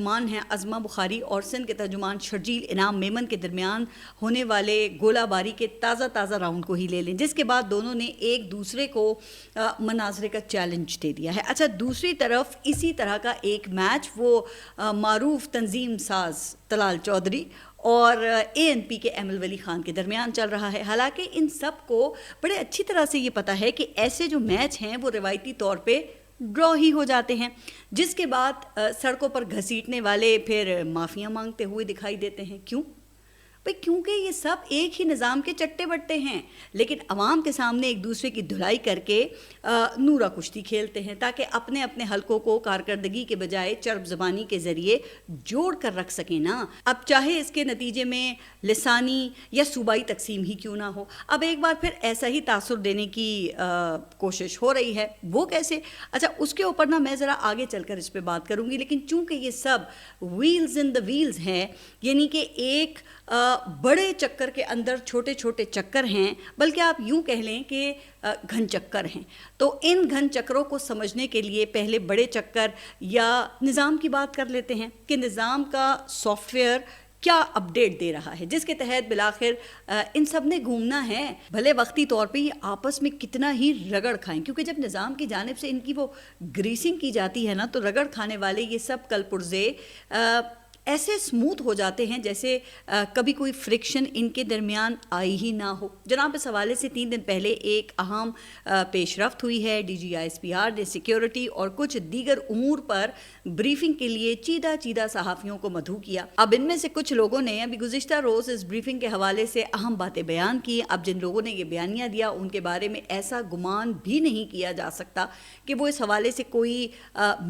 ترجمان ہیں عظمہ بخاری اور سندھ کے ترجمان شرجیل انعام میمن کے درمیان ہونے والے گولہ باری کے تازہ راؤنڈ کو ہی لے لیں، جس کے بعد دونوں نے ایک دوسرے کو مناظرے کا چیلنج دے دیا ہے۔ اچھا، دوسری طرف اسی طرح کا ایک میچ وہ معروف تنظیم ساز طلال چودھری اور ANP کے ایمل ولی خان کے درمیان چل رہا ہے۔ حالانکہ ان سب کو بڑے اچھی طرح سے یہ پتہ ہے کہ ایسے جو میچ ہیں وہ روایتی طور پہ ڈرا ہی ہو جاتے ہیں، جس کے بعد سڑکوں پر گھسیٹنے والے پھر معافیاں مانگتے ہوئے دکھائی دیتے ہیں۔ کیوں؟ کیونکہ یہ سب ایک ہی نظام کے چٹے بٹے ہیں، لیکن عوام کے سامنے ایک دوسرے کی دھلائی کر کے نورہ کشتی کھیلتے ہیں تاکہ اپنے اپنے حلقوں کو کارکردگی کے بجائے چرب زبانی کے ذریعے جوڑ کر رکھ سکیں نا، اب چاہے اس کے نتیجے میں لسانی یا صوبائی تقسیم ہی کیوں نہ ہو۔ اب ایک بار پھر ایسا ہی تاثر دینے کی کوشش ہو رہی ہے، وہ کیسے؟ اچھا، اس کے اوپر میں ذرا آگے چل کر اس پہ بات کروں گی، لیکن چونکہ یہ سب ویلز ان دا ویلز ہیں، یعنی کہ ایک بڑے چکر کے اندر چھوٹے چھوٹے چکر ہیں، بلکہ آپ یوں کہہ لیں کہ گھن چکر ہیں، تو ان گھن چکروں کو سمجھنے کے لیے پہلے بڑے چکر یا نظام کی بات کر لیتے ہیں کہ نظام کا سافٹ ویئر کیا اپڈیٹ دے رہا ہے، جس کے تحت بالآخر ان سب نے گھومنا ہے، بھلے وقتی طور پہ یہ آپس میں کتنا ہی رگڑ کھائیں، کیونکہ جب نظام کی جانب سے ان کی وہ گریسنگ کی جاتی ہے نا، تو رگڑ کھانے والے یہ سب کل پرزے ایسے سموتھ ہو جاتے ہیں جیسے کبھی کوئی فرکشن ان کے درمیان آئی ہی نہ ہو۔ جناب، اس حوالے سے 3 دن پہلے ایک اہم پیش رفت ہوئی ہے۔ DGISPR نے سیکیورٹی اور کچھ دیگر امور پر بریفنگ کے لیے چیدہ صحافیوں کو مدعو کیا۔ اب ان میں سے کچھ لوگوں نے ابھی گزشتہ روز اس بریفنگ کے حوالے سے اہم باتیں بیان کی۔ اب جن لوگوں نے یہ بیانیہ دیا ان کے بارے میں ایسا گمان بھی نہیں کیا جا سکتا کہ وہ اس حوالے سے کوئی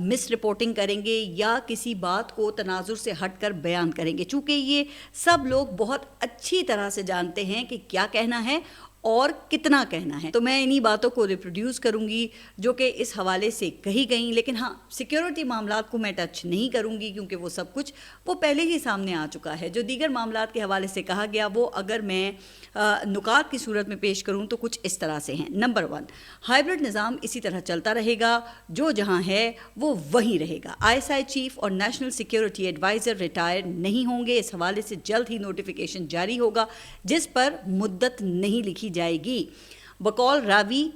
مس رپورٹنگ کریں گے یا کسی بات کو تناظر سے ہٹ کر بیان کریں گے، چونکہ یہ سب لوگ بہت اچھی طرح سے جانتے ہیں کہ کیا کہنا ہے اور کتنا کہنا ہے۔ تو میں انہی باتوں کو ریپروڈیوس کروں گی جو کہ اس حوالے سے کہی گئیں، لیکن ہاں، سیکیورٹی معاملات کو میں ٹچ نہیں کروں گی کیونکہ وہ سب کچھ وہ پہلے ہی سامنے آ چکا ہے۔ جو دیگر معاملات کے حوالے سے کہا گیا وہ اگر میں نکات کی صورت میں پیش کروں تو کچھ اس طرح سے ہیں۔ نمبر 1، ہائیبرڈ نظام اسی طرح چلتا رہے گا، جو جہاں ہے وہ وہیں رہے گا۔ ISI چیف اور نیشنل سیکیورٹی ایڈوائزر ریٹائر نہیں ہوں گے۔ اس حوالے سے جلد ہی نوٹیفیکیشن جاری ہوگا جس پر مدت نہیں لکھی جائے گی۔ بقول راوی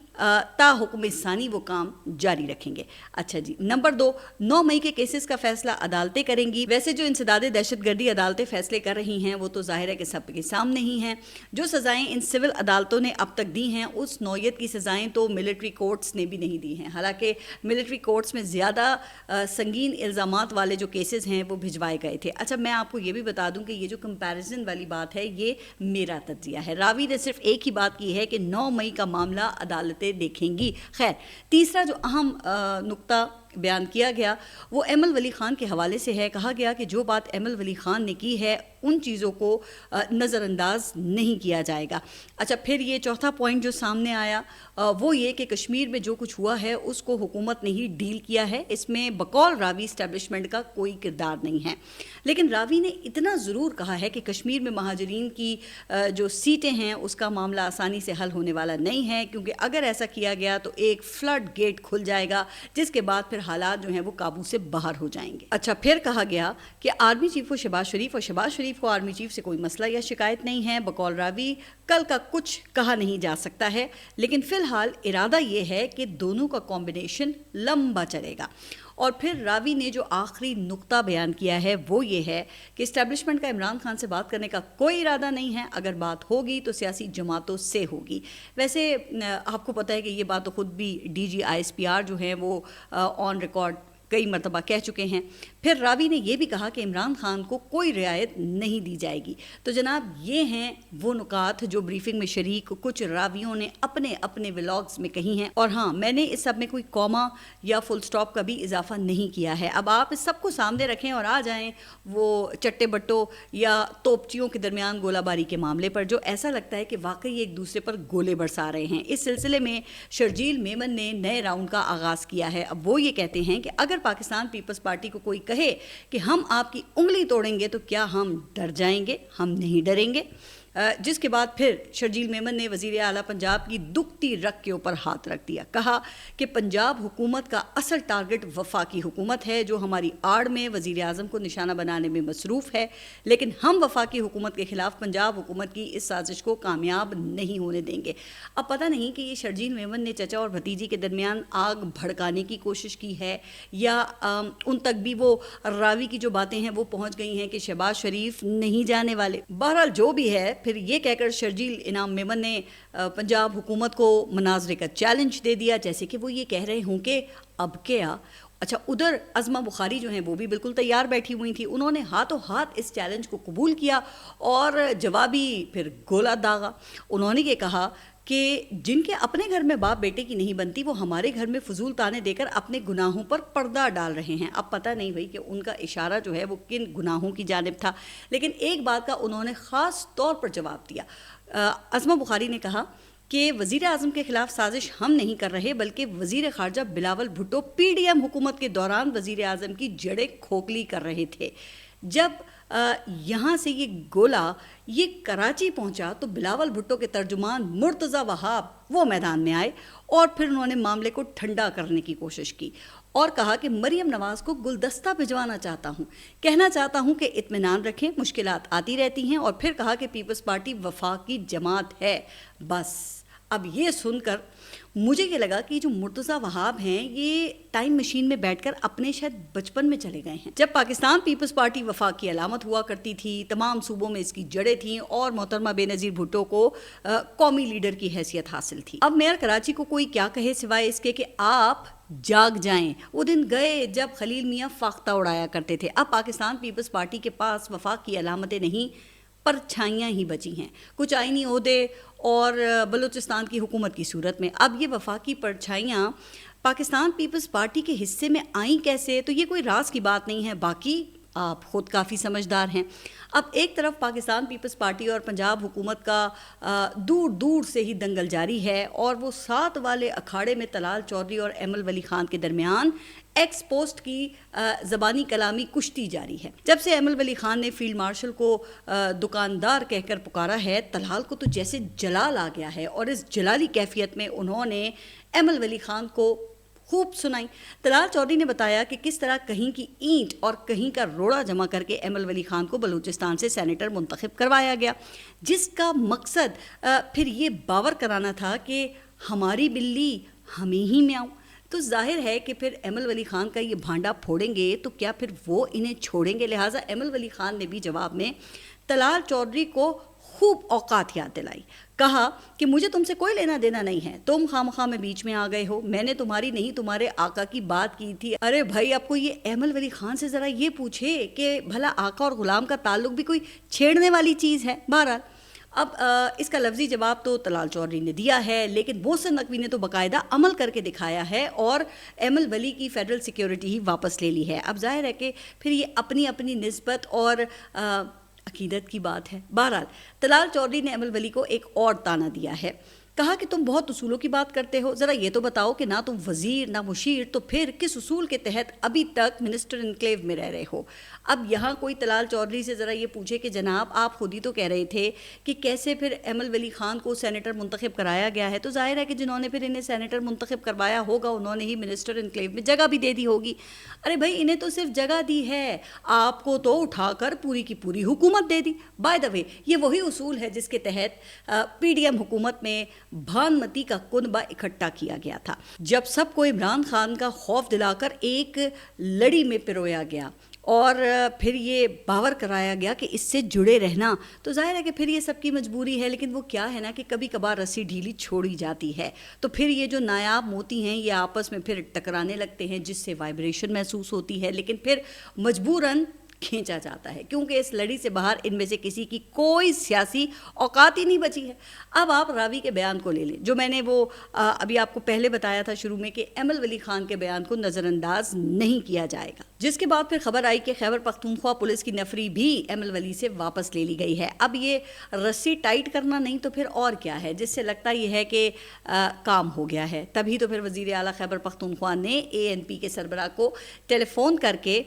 تا حکم ثانی وہ کام جاری رکھیں گے۔ اچھا جی، نمبر 2، 9 مئی کے کیسز کا فیصلہ عدالتیں کریں گی۔ ویسے جو انسداد دہشت گردی عدالتیں فیصلے کر رہی ہیں وہ تو ظاہر ہے کہ سب کے سامنے ہی ہیں۔ جو سزائیں ان سول عدالتوں نے اب تک دی ہیں اس نوعیت کی سزائیں تو ملٹری کورٹس نے بھی نہیں دی ہیں، حالانکہ ملٹری کورٹس میں زیادہ سنگین الزامات والے جو کیسز ہیں وہ بھجوائے گئے تھے۔ اچھا، میں آپ کو یہ بھی بتا دوں کہ یہ جو کمپیریزن والی بات ہے یہ میرا تجزیہ ہے، راوی نے صرف ایک ہی بات کی ہے کہ 9 مئی کا معاملہ عدالتیں دیکھیں گی۔ خیر، تیسرا جو اہم نقطہ بیان کیا گیا وہ ایمل ولی خان کے حوالے سے ہے۔ کہا گیا کہ جو بات ایمل ولی خان نے کی ہے ان چیزوں کو نظر انداز نہیں کیا جائے گا۔ اچھا، پھر یہ چوتھا پوائنٹ جو سامنے آیا وہ یہ کہ کشمیر میں جو کچھ ہوا ہے اس کو حکومت نے ہی ڈیل کیا ہے، اس میں بقول راوی اسٹیبلشمنٹ کا کوئی کردار نہیں ہے۔ لیکن راوی نے اتنا ضرور کہا ہے کہ کشمیر میں مہاجرین کی جو سیٹیں ہیں اس کا معاملہ آسانی سے حل ہونے والا نہیں ہے، کیونکہ اگر ایسا کیا گیا تو ایک فلڈ گیٹ کھل جائے گا جس کے بعد پھر حالات جو ہیں وہ قابو سے باہر ہو جائیں گے۔ اچھا، پھر کہا گیا کہ آرمی چیف کو شہباز شریف اور شہباز شریف کو آرمی چیف سے کوئی مسئلہ یا شکایت نہیں ہے۔ بقول راوی کل کا کچھ کہا نہیں جا سکتا ہے، لیکن فی الحال ارادہ یہ ہے کہ دونوں کا کمبینیشن لمبا چلے گا۔ اور پھر راوی نے جو آخری نقطہ بیان کیا ہے وہ یہ ہے کہ اسٹیبلشمنٹ کا عمران خان سے بات کرنے کا کوئی ارادہ نہیں ہے، اگر بات ہوگی تو سیاسی جماعتوں سے ہوگی۔ ویسے آپ کو پتہ ہے کہ یہ بات تو خود بھی DGISPR جو ہیں وہ آن ریکارڈ کئی مرتبہ کہہ چکے ہیں۔ پھر راوی نے یہ بھی کہا کہ عمران خان کو کوئی رعایت نہیں دی جائے گی۔ تو جناب، یہ ہیں وہ نکات جو بریفنگ میں شریک کچھ راویوں نے اپنے اپنے ولاگز میں کہی ہیں، اور ہاں، میں نے اس سب میں کوئی کوما یا فل سٹاپ کا بھی اضافہ نہیں کیا ہے۔ اب آپ اس سب کو سامنے رکھیں اور آ جائیں وہ چٹے بٹوں یا توپچیوں کے درمیان گولہ باری کے معاملے پر، جو ایسا لگتا ہے کہ واقعی ایک دوسرے پر گولے برسا رہے ہیں۔ اس سلسلے میں شرجیل میمن نے نئے راؤنڈ کا آغاز کیا ہے۔ اب وہ یہ کہتے ہیں کہ اگر پاکستان پیپلز پارٹی کو کوئی کہے کہ ہم آپ کی انگلی توڑیں گے تو کیا ہم ڈر جائیں گے؟ ہم نہیں ڈریں گے۔ جس کے بعد پھر شرجیل میمن نے وزیر اعلیٰ پنجاب کی دکھتی رگ کے اوپر ہاتھ رکھ دیا. کہا کہ پنجاب حکومت کا اصل ٹارگٹ وفاقی حکومت ہے جو ہماری آڑ میں وزیر اعظم کو نشانہ بنانے میں مصروف ہے, لیکن ہم وفاقی حکومت کے خلاف پنجاب حکومت کی اس سازش کو کامیاب نہیں ہونے دیں گے. اب پتہ نہیں کہ یہ شرجیل میمن نے چچا اور بھتیجی کے درمیان آگ بھڑکانے کی کوشش کی ہے یا ان تک بھی وہ راوی کی جو باتیں ہیں وہ پہنچ گئی ہیں کہ شہباز شریف نہیں جانے والے. بہرحال جو بھی ہے, پھر یہ کہہ کر شرجیل انعام میمن نے پنجاب حکومت کو مناظرے کا چیلنج دے دیا, جیسے کہ وہ یہ کہہ رہے ہوں کہ اب کیا. اچھا, ادھر عظمہ بخاری جو ہیں وہ بھی بالکل تیار بیٹھی ہوئی تھی. انہوں نے ہاتھوں ہاتھ اس چیلنج کو قبول کیا اور جوابی پھر گولا داغا. انہوں نے یہ کہا کہ جن کے اپنے گھر میں باپ بیٹے کی نہیں بنتی وہ ہمارے گھر میں فضول تانے دے کر اپنے گناہوں پر پردہ ڈال رہے ہیں. اب پتہ نہیں بھائی کہ ان کا اشارہ جو ہے وہ کن گناہوں کی جانب تھا, لیکن ایک بات کا انہوں نے خاص طور پر جواب دیا. عظمہ بخاری نے کہا کہ وزیر اعظم کے خلاف سازش ہم نہیں کر رہے بلکہ وزیر خارجہ Bilawal Bhutto P D M حکومت کے دوران وزیر اعظم کی جڑیں کھوکھلی کر رہے تھے. جب یہاں سے یہ گولا یہ کراچی پہنچا تو بلاول بھٹو کے ترجمان مرتضی وہاب وہ میدان میں آئے اور پھر انہوں نے معاملے کو ٹھنڈا کرنے کی کوشش کی اور کہا کہ مریم نواز کو گلدستہ بھجوانا چاہتا ہوں, کہنا چاہتا ہوں کہ اطمینان رکھیں, مشکلات آتی رہتی ہیں. اور پھر کہا کہ پیپلز پارٹی وفاق کی جماعت ہے. بس اب یہ سن کر مجھے یہ لگا کہ جو مرتضی وہاب ہیں یہ ٹائم مشین میں بیٹھ کر اپنے شاید بچپن میں چلے گئے ہیں, جب پاکستان پیپلز پارٹی وفاق کی علامت ہوا کرتی تھی, تمام صوبوں میں اس کی جڑیں تھیں اور محترمہ بے نظیر بھٹو کو قومی لیڈر کی حیثیت حاصل تھی. اب میئر کراچی کو کوئی کیا کہے سوائے اس کے کہ آپ جاگ جائیں. وہ دن گئے جب خلیل میاں فاختہ اڑایا کرتے تھے. اب پاکستان پیپلز پارٹی کے پاس وفاق کی علامتیں نہیں, پرچھائیاں ہی بچی ہیں, کچھ آئینی عہدے اور بلوچستان کی حکومت کی صورت میں. اب یہ وفاقی پرچھائیاں پاکستان پیپلز پارٹی کے حصے میں آئیں کیسے, تو یہ کوئی راز کی بات نہیں ہے. باقی آپ خود کافی سمجھدار ہیں. اب ایک طرف پاکستان پیپلز پارٹی اور پنجاب حکومت کا دور دور سے ہی دنگل جاری ہے اور وہ 7 والے اکھاڑے میں طلال چودھری اور ایمل ولی خان کے درمیان ایکس پوسٹ کی زبانی کلامی کشتی جاری ہے. جب سے ایمل ولی خان نے فیلڈ مارشل کو دکاندار کہہ کر پکارا ہے, طلال کو تو جیسے جلال آ گیا ہے اور اس جلالی کیفیت میں انہوں نے ایمل ولی خان کو خوب سنائی. طلال چودھری نے بتایا کہ کس طرح کہیں کی اینٹ اور کہیں کا روڑا جمع کر کے ایمل ولی خان کو بلوچستان سے سینیٹر منتخب کروایا گیا, جس کا مقصد پھر یہ باور کرانا تھا کہ ہماری بلی ہمیں ہی میاؤں. تو ظاہر ہے کہ پھر ایمل ولی خان کا یہ بھانڈا پھوڑیں گے تو کیا پھر وہ انہیں چھوڑیں گے. لہٰذا ایمل ولی خان نے بھی جواب میں طلال چودھری کو خوب اوقات یاد دلائی. کہا کہ مجھے تم سے کوئی لینا دینا نہیں ہے, تم خواہ میں بیچ میں آ گئے ہو, میں نے تمہاری نہیں تمہارے آقا کی بات کی تھی. ارے بھائی, آپ کو یہ ایمل ولی خان سے ذرا یہ پوچھے کہ بھلا آقا اور غلام کا تعلق بھی کوئی چھیڑنے والی چیز ہے. بہرحال اب اس کا لفظی جواب تو طلال چودھری نے دیا ہے, لیکن محسن نقوی نے تو باقاعدہ عمل کر کے دکھایا ہے اور ایمل ولی کی فیڈرل سیکیورٹی ہی واپس لے لی ہے. اب ظاہر ہے کہ پھر یہ اپنی اپنی نسبت اور عقیدت کی بات ہے. بہرحال طلال چودھری نے ایمل ولی کو ایک اور تانا دیا ہے. کہا کہ تم بہت اصولوں کی بات کرتے ہو, ذرا یہ تو بتاؤ کہ نہ تم وزیر نہ مشیر, تو پھر کس اصول کے تحت ابھی تک منسٹر انکلیو میں رہ رہے ہو. اب یہاں کوئی طلال چودھری سے ذرا یہ پوچھے کہ جناب آپ خود ہی تو کہہ رہے تھے کہ کیسے پھر ایمل ولی خان کو سینیٹر منتخب کرایا گیا ہے, تو ظاہر ہے کہ جنہوں نے پھر انہیں سینیٹر منتخب کروایا ہوگا انہوں نے ہی منسٹر انکلیو میں جگہ بھی دے دی ہوگی. ارے بھائی, انہیں تو صرف جگہ دی ہے, آپ کو تو اٹھا کر پوری کی پوری حکومت دے دی. بائی دا وے, یہ وہی اصول ہے جس کے تحت پی ڈی ایم حکومت میں بھانمتی کا کنبہ اکٹھا کیا گیا تھا, جب سب کو عمران خان کا خوف دلا کر ایک لڑی میں پرویا گیا اور پھر یہ باور کرایا گیا کہ اس سے جڑے رہنا. تو ظاہر ہے کہ پھر یہ سب کی مجبوری ہے, لیکن وہ کیا ہے نا کہ کبھی کبھار رسی ڈھیلی چھوڑی جاتی ہے, تو پھر یہ جو نایاب موتی ہیں یہ آپس میں پھر ٹکرانے لگتے ہیں جس سے وائبریشن محسوس ہوتی ہے, لیکن پھر مجبوراً کھینچا جاتا ہے کیونکہ اس لڑی سے باہر ان میں سے کسی کی کوئی سیاسی اوقات ہی نہیں بچی ہے. اب آپ راوی کے بیان کو لے لیں, جو میں نے وہ ابھی آپ کو پہلے بتایا تھا شروع میں کہ ایمل ولی خان کے بیان کو نظر انداز نہیں کیا جائے گا. جس کے بعد پھر خبر آئی کہ خیبر پختونخوا پولیس کی نفری بھی ایمل ولی سے واپس لے لی گئی ہے. اب یہ رسی ٹائٹ کرنا نہیں تو پھر اور کیا ہے، جس سے لگتا یہ ہے کہ کام ہو گیا ہے. تبھی تو پھر وزیر اعلیٰ خیبر پختونخوا نے ANP کے سربراہ کو ٹیلی فون کر کے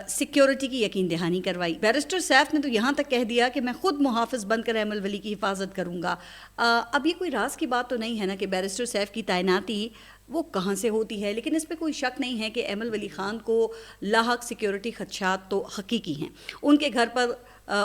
سیکیورٹی کی یقین دہانی کروائی. بیرسٹر سیف نے تو یہاں تک کہہ دیا کہ میں خود محافظ بن کر ایمل ولی کی حفاظت کروں گا. اب یہ کوئی راز کی بات تو نہیں ہے نا کہ بیرسٹر سیف کی تعیناتی وہ کہاں سے ہوتی ہے، لیکن اس پہ کوئی شک نہیں ہے کہ ایمل ولی خان کو لاحق سیکیورٹی خدشات تو حقیقی ہیں. ان کے گھر پر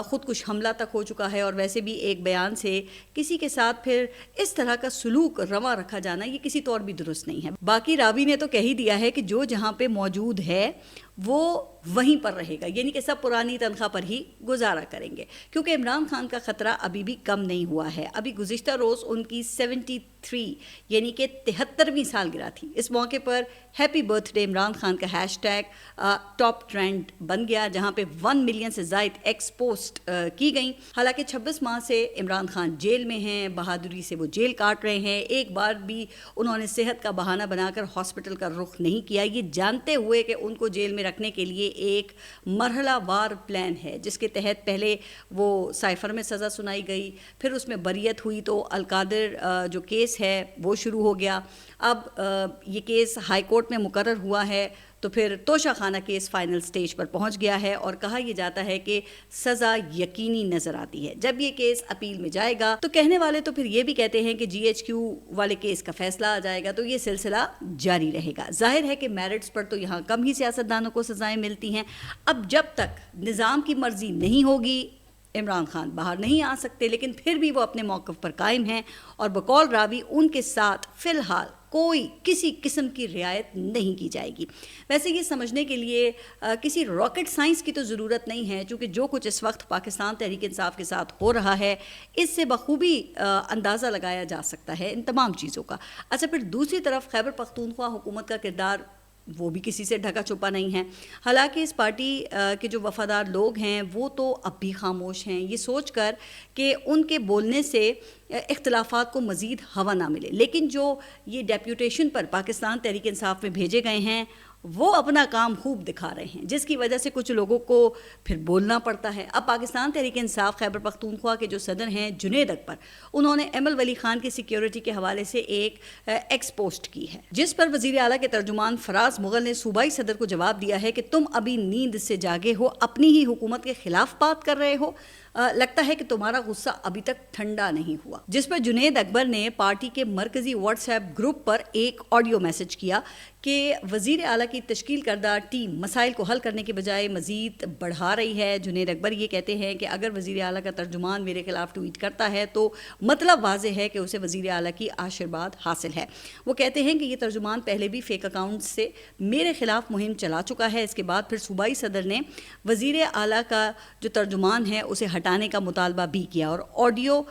خود کچھ حملہ تک ہو چکا ہے، اور ویسے بھی ایک بیان سے کسی کے ساتھ پھر اس طرح کا سلوک روا رکھا جانا یہ کسی طور بھی درست نہیں ہے. باقی راوی نے تو کہہ ہی دیا ہے کہ جو جہاں پہ موجود ہے وہ وہیں پر رہے گا، یعنی کہ سب پرانی تنخواہ پر ہی گزارا کریں گے، کیونکہ عمران خان کا خطرہ ابھی بھی کم نہیں ہوا ہے. ابھی گزشتہ روز ان کی 73 یعنی کہ 73ویں سالگرہ تھی. اس موقع پر happy birthday Imran Khan کا ہیش ٹیگ ٹاپ ٹرینڈ بن گیا، جہاں پہ 1 ملین سے زائد ایکس پوسٹ کی گئیں. حالانکہ 26 ماہ سے عمران خان جیل میں ہیں، بہادری سے وہ جیل کاٹ رہے ہیں. ایک بار بھی انہوں نے صحت کا بہانہ بنا کر ہاسپٹل کا رخ نہیں کیا، یہ جانتے ہوئے کہ ان کو جیل میں رکھنے کے لیے ایک مرحلہ وار پلان ہے، جس کے تحت پہلے وہ سائفر میں سزا سنائی گئی، پھر اس میں بریت ہوئی تو القادر جو کیس ہے وہ شروع ہو گیا. اب یہ کیس ہائی کورٹ میں مقرر ہوا ہے تو پھر توشہ خانہ کیس فائنل سٹیج پر پہنچ گیا ہے، اور کہا یہ جاتا ہے کہ سزا یقینی نظر آتی ہے. جب یہ کیس اپیل میں جائے گا تو کہنے والے تو پھر یہ بھی کہتے ہیں کہ GHQ والے کیس کا فیصلہ آ جائے گا تو یہ سلسلہ جاری رہے گا. ظاہر ہے کہ میرٹس پر تو یہاں کم ہی سیاستدانوں کو سزائیں ملتی ہیں. اب جب تک نظام کی مرضی نہیں ہوگی عمران خان باہر نہیں آ سکتے، لیکن پھر بھی وہ اپنے موقف پر قائم ہیں، اور بقول راوی ان کے ساتھ فی الحال کوئی کسی قسم کی رعایت نہیں کی جائے گی. ویسے یہ سمجھنے کے لیے کسی راکٹ سائنس کی تو ضرورت نہیں ہے، چونکہ جو کچھ اس وقت پاکستان تحریک انصاف کے ساتھ ہو رہا ہے اس سے بخوبی اندازہ لگایا جا سکتا ہے ان تمام چیزوں کا. اچھا، پھر دوسری طرف خیبر پختونخوا حکومت کا کردار وہ بھی کسی سے ڈھکا چھپا نہیں ہے. حالانکہ اس پارٹی کے جو وفادار لوگ ہیں وہ تو اب بھی خاموش ہیں، یہ سوچ کر کہ ان کے بولنے سے اختلافات کو مزید ہوا نہ ملے. لیکن جو یہ ڈیپوٹیشن پر پاکستان تحریک انصاف میں بھیجے گئے ہیں وہ اپنا کام خوب دکھا رہے ہیں، جس کی وجہ سے کچھ لوگوں کو پھر بولنا پڑتا ہے. اب پاکستان تحریک انصاف خیبر پختونخوا کے جو صدر ہیں جنید اکبر، انہوں نے ایمل ولی خان کی سیکیورٹی کے حوالے سے ایک ایکس پوسٹ کی ہے، جس پر وزیر اعلیٰ کے ترجمان فراز مغل نے صوبائی صدر کو جواب دیا ہے کہ تم ابھی نیند سے جاگے ہو، اپنی ہی حکومت کے خلاف بات کر رہے ہو، لگتا ہے کہ تمہارا غصہ ابھی تک ٹھنڈا نہیں ہوا. جس پر جنید اکبر نے پارٹی کے مرکزی واٹس ایپ گروپ پر ایک آڈیو میسج کیا کہ وزیر اعلیٰ کی تشکیل کردہ ٹیم مسائل کو حل کرنے کے بجائے مزید بڑھا رہی ہے. جنید اکبر یہ کہتے ہیں کہ اگر وزیر اعلیٰ کا ترجمان میرے خلاف ٹویٹ کرتا ہے تو مطلب واضح ہے کہ اسے وزیر اعلیٰ کی آشرواد حاصل ہے. وہ کہتے ہیں کہ یہ ترجمان پہلے بھی فیک اکاؤنٹ سے میرے خلاف مہم چلا چکا ہے. اس کے بعد پھر صوبائی صدر نے وزیر اعلیٰ کا جو ترجمان ہے اسے ہٹانے کا مطالبہ بھی کیا، اور آڈیو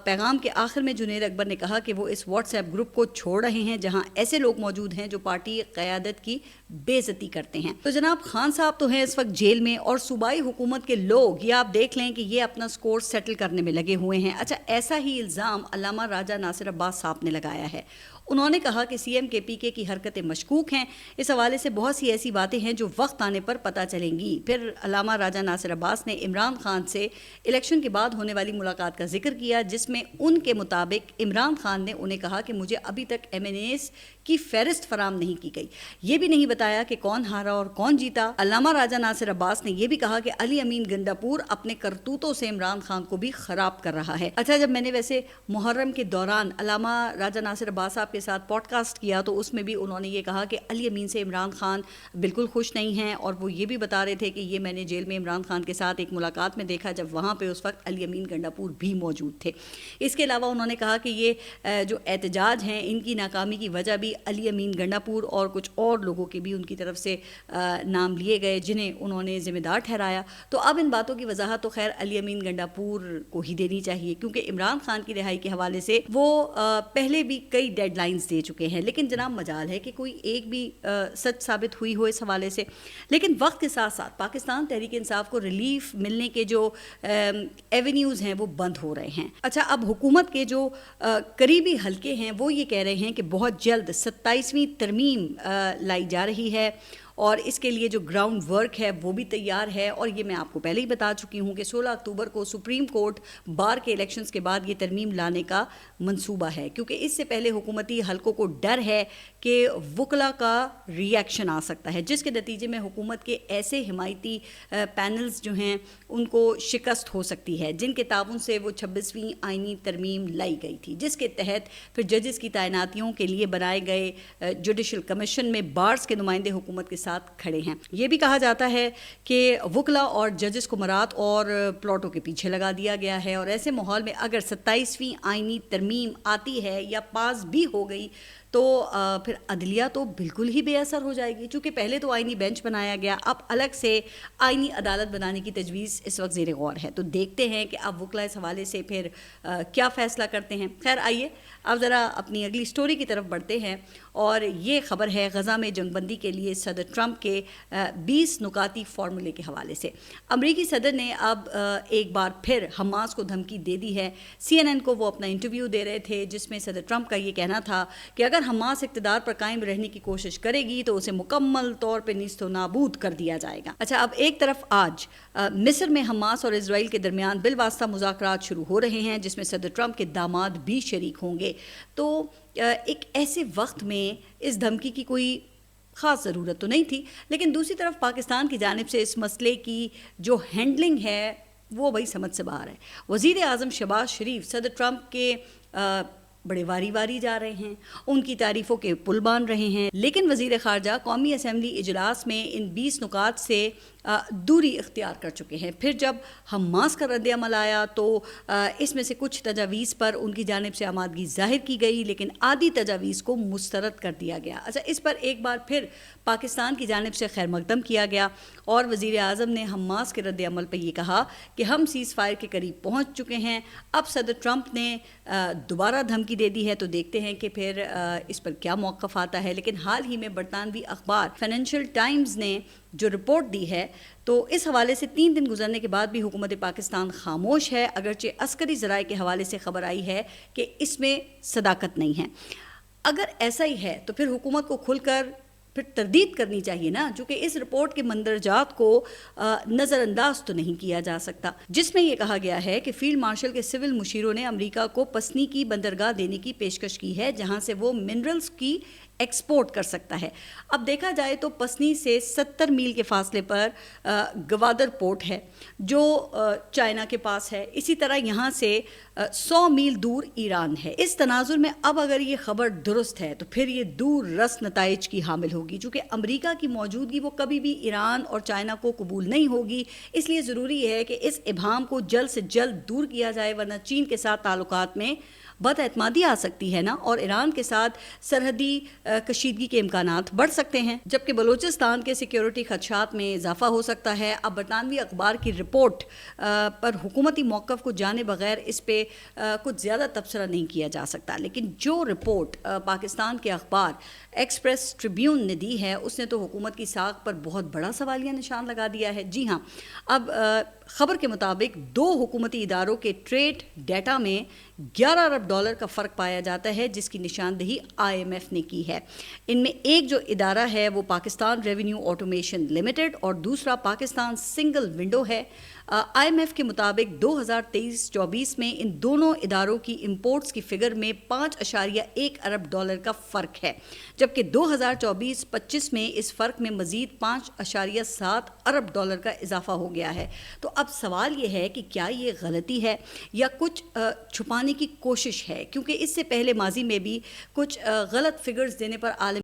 پیغام کے آخر میں جنید اکبر نے کہا کہ وہ اس واٹس ایپ گروپ کو چھوڑ رہے ہیں جہاں ایسے لوگ موجود ہیں جو پارٹی قیادت کی بے عزتی کرتے ہیں. تو جناب خان صاحب تو ہیں اس وقت جیل میں، اور صوبائی حکومت کے لوگ یہ آپ دیکھ لیں کہ یہ اپنا سکور سیٹل کرنے میں لگے ہوئے ہیں. اچھا، ایسا ہی الزام علامہ راجہ ناصر عباس صاحب نے لگایا ہے. انہوں نے کہا کہ CM-KPK کی حرکتیں مشکوک ہیں. اس حوالے سے بہت سی ایسی باتیں ہیں جو وقت آنے پر پتہ چلیں گی. پھر علامہ راجہ ناصر عباس نے عمران خان سے الیکشن کے بعد ہونے والی ملاقات کا ذکر کیا، جس میں ان کے مطابق عمران خان نے انہیں کہا کہ مجھے ابھی تک MNAs کی فہرست فراہم نہیں کی گئی. یہ بھی نہیں بتایا کہ کون ہارا اور کون جیتا. علامہ راجہ ناصر عباس نے یہ بھی کہا کہ علی امین گنڈاپور اپنے کرتوتوں سے عمران خان کو بھی خراب کر رہا ہے. اچھا، جب میں نے ویسے محرم کے دوران علامہ راجہ ناصر عباس صاحب کے ساتھ پوڈ کاسٹ کیا تو اس میں بھی انہوں نے یہ کہا کہ علی امین سے عمران خان بالکل خوش نہیں ہیں، اور وہ یہ بھی بتا رہے تھے کہ یہ میں نے جیل میں عمران خان کے ساتھ ایک ملاقات میں دیکھا جب وہاں پہ اس وقت علی امین گنڈاپور بھی موجود تھے. اس کے علاوہ انہوں نے کہا کہ یہ جو احتجاج ہیں ان کی ناکامی کی وجہ بھی علی امین گنڈاپور اور کچھ اور لوگوں کے بھی ان کی طرف سے نام لیے گئے جنہیں انہوں نے ذمہ دار ٹھہرایا. تو اب ان باتوں کی وضاحت تو خیر علی امین گنڈاپور کو ہی دینی چاہیے، کیونکہ عمران خان کی رہائی کے حوالے سے وہ پہلے بھی کئی ڈیڈ لائنز دے چکے ہیں، لیکن جناب مجال ہے کہ کوئی ایک بھی سچ ثابت ہوئی ہو اس حوالے سے. لیکن وقت کے ساتھ ساتھ پاکستان تحریک انصاف کو ریلیف ملنے کے جو ایونیوز ہیں وہ بند ہو رہے ہیں. اچھا، اب حکومت کے جو قریبی حلقے ہیں وہ یہ کہہ رہے ہیں کہ بہت جلد 27ویں ترمیم لائی جا رہی ہے، اور اس کے لیے جو گراؤنڈ ورک ہے وہ بھی تیار ہے، اور یہ میں آپ کو پہلے ہی بتا چکی ہوں کہ 16 اکتوبر کو سپریم کورٹ بار کے الیکشنز کے بعد یہ ترمیم لانے کا منصوبہ ہے، کیونکہ اس سے پہلے حکومتی حلقوں کو ڈر ہے کہ وکلا کا ری ایکشن آ سکتا ہے، جس کے نتیجے میں حکومت کے ایسے حمایتی پینلز جو ہیں ان کو شکست ہو سکتی ہے، جن کے تعاون سے وہ 26ویں آئینی ترمیم لائی گئی تھی، جس کے تحت پھر ججز کی تعیناتیوں کے لیے بنائے گئے جوڈیشل کمیشن میں بارز کے نمائندے حکومت کے ساتھ کھڑے ہیں۔ یہ بھی کہا جاتا ہے کہ وکلا اور ججز کو مراد اور پلاٹوں کے پیچھے لگا دیا گیا ہے، اور ایسے ماحول میں اگر 27ویں آئینی ترمیم آتی ہے یا پاس بھی ہو گئی تو پھر عدلیہ تو بالکل ہی بے اثر ہو جائے گی، چونکہ پہلے تو آئینی بینچ بنایا گیا، اب الگ سے آئینی عدالت بنانے کی تجویز اس وقت زیر غور ہے، تو دیکھتے ہیں کہ اب وکلا اس حوالے سے پھر کیا فیصلہ کرتے ہیں۔ خیر آئیے اب ذرا اپنی اگلی سٹوری کی طرف بڑھتے ہیں، اور یہ خبر ہے غزہ میں جنگ بندی کے لیے صدر ٹرمپ کے 20 نکاتی فارمولے کے حوالے سے۔ امریکی صدر نے اب ایک بار پھر حماس کو دھمکی دے دی ہے۔ CNN کو وہ اپنا انٹرویو دے رہے تھے، جس میں صدر ٹرمپ کا یہ کہنا تھا کہ اگر حماس اقتدار پر قائم رہنے کی کوشش کرے گی تو اسے مکمل طور پہ نیست و نابود کر دیا جائے گا۔ اچھا، اب ایک طرف آج مصر میں حماس اور اسرائیل کے درمیان بالواسطہ مذاکرات شروع ہو رہے ہیں، جس میں صدر ٹرمپ کے داماد بھی شریک ہوں گے، تو ایک ایسے وقت میں اس دھمکی کی کوئی خاص ضرورت تو نہیں تھی، لیکن دوسری طرف پاکستان کی جانب سے اس مسئلے کی جو ہینڈلنگ ہے وہ بھائی سمجھ سے باہر ہے۔ وزیر اعظم شہباز شریف صدر ٹرمپ کے بڑے واری واری جا رہے ہیں، ان کی تعریفوں کے پل باندھ رہے ہیں، لیکن وزیر خارجہ قومی اسمبلی اجلاس میں ان 20 نکات سے دوری اختیار کر چکے ہیں۔ پھر جب حماس کا رد عمل آیا تو اس میں سے کچھ تجاویز پر ان کی جانب سے آمادگی ظاہر کی گئی، لیکن آدھی تجاویز کو مسترد کر دیا گیا۔ اچھا، اس پر ایک بار پھر پاکستان کی جانب سے خیر مقدم کیا گیا، اور وزیر اعظم نے حماس کے رد عمل پہ یہ کہا کہ ہم سیز فائر کے قریب پہنچ چکے ہیں۔ اب صدر ٹرمپ نے دوبارہ دھمکی دے دی ہے، تو دیکھتے ہیں کہ پھر اس پر کیا موقف آتا ہے۔ لیکن حال ہی میں برطانوی اخبار فائنینشیل ٹائمز نے جو رپورٹ دی ہے، تو اس حوالے سے 3 دن گزرنے کے بعد بھی حکومت پاکستان خاموش ہے، اگرچہ عسکری ذرائع کے حوالے سے خبر آئی ہے کہ اس میں صداقت نہیں ہے۔ اگر ایسا ہی ہے تو پھر حکومت کو کھل کر پھر تردید کرنی چاہیے نا، چونکہ اس رپورٹ کے مندرجات کو نظر انداز تو نہیں کیا جا سکتا، جس میں یہ کہا گیا ہے کہ فیلڈ مارشل کے سول مشیروں نے امریکہ کو پسنی کی بندرگاہ دینے کی پیشکش کی ہے، جہاں سے وہ منرلز کی ایکسپورٹ کر سکتا ہے۔ اب دیکھا جائے تو پسنی سے 70 میل کے فاصلے پر گوادر پورٹ ہے جو چائنا کے پاس ہے، اسی طرح یہاں سے 100 میل دور ایران ہے۔ اس تناظر میں اب اگر یہ خبر درست ہے تو پھر یہ دور رس نتائج کی حامل ہوگی، چونکہ امریکہ کی موجودگی وہ کبھی بھی ایران اور چائنا کو قبول نہیں ہوگی، اس لیے ضروری ہے کہ اس ابہام کو جلد سے جلد دور کیا جائے، ورنہ چین کے ساتھ تعلقات میں بد اعتمادی آ سکتی ہے نا، اور ایران کے ساتھ سرحدی کشیدگی کے امکانات بڑھ سکتے ہیں، جبکہ بلوچستان کے سیکیورٹی خدشات میں اضافہ ہو سکتا ہے۔ اب برطانوی اخبار کی رپورٹ پر حکومتی موقف کو جانے بغیر اس پہ کچھ زیادہ تبصرہ نہیں کیا جا سکتا، لیکن جو رپورٹ پاکستان کے اخبار ایکسپریس ٹریبیون نے دی ہے، اس نے تو حکومت کی ساکھ پر بہت بڑا سوالیہ نشان لگا دیا ہے۔ جی ہاں، اب خبر کے مطابق 2 حکومتی اداروں کے ٹریڈ ڈیٹا میں $11 ارب کا فرق پایا جاتا ہے، جس کی نشاندہی IMF نے کی ہے۔ ان میں ایک جو ادارہ ہے وہ پاکستان ریونیو آٹومیشن لمیٹڈ اور دوسرا پاکستان سنگل ونڈو ہے۔ IMF کے مطابق 2023-24 میں ان دونوں اداروں کی امپورٹس کی فگر میں $5.1 ارب کا فرق ہے، جبکہ 2024-25 میں اس فرق میں مزید $5.7 ارب کا اضافہ ہو گیا ہے۔ تو اب سوال یہ ہے کہ کیا یہ غلطی ہے یا کچھ چھپانے کی کوشش ہے، کیونکہ اس سے پہلے ماضی میں بھی کچھ غلط فگرز دینے پر عالم